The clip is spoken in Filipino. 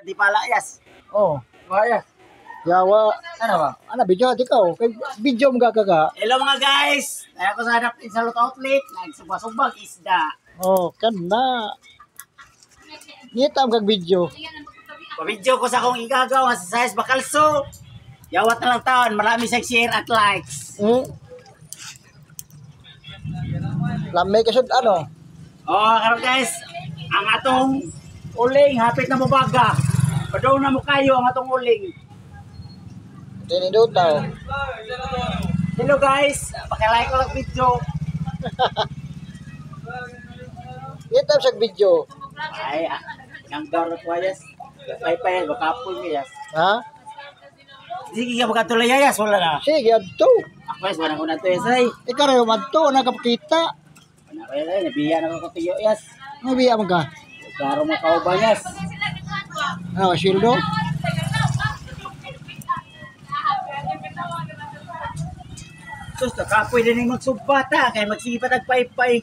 di pala yas. Oh. Kaya. Yawa. Ano ba? Ano, video at ikaw? Kay video mo gagaga. Hello mga guys! Ay ako sa hanap din sa Lot Outlet. Nagsubag-subag isda. Oh, kan na. Ngitam kag video. Pa-video ko sa akong igagaw nga sa size bakalso. Yawat na lang taon. Marami sa share at likes. Lamay kasud ano? Oh, karon guys. Ang atong uling hapit na mabaga. Padaw na mo kayo ang atong uling. Dini dutaw. Hello guys. Paki-like ko lang video. Ngitam sa video. Ay, ang garot ko yas. Pay-pay, bakapon ko yas. Ha? Sige ka magkatulay yas. Wala na. Sige, adto. Ako yas, wala ko na to yas ay. Ikaw rin madto, nakapakita. Wala ko yas ay. Nabiya na ko katiyo yas. Mabiya mo ka. Klaro mo kauban yas. Ano, sildo? Sus, nakapoy din yung magsubata. Kaya magsipat at pay-pay.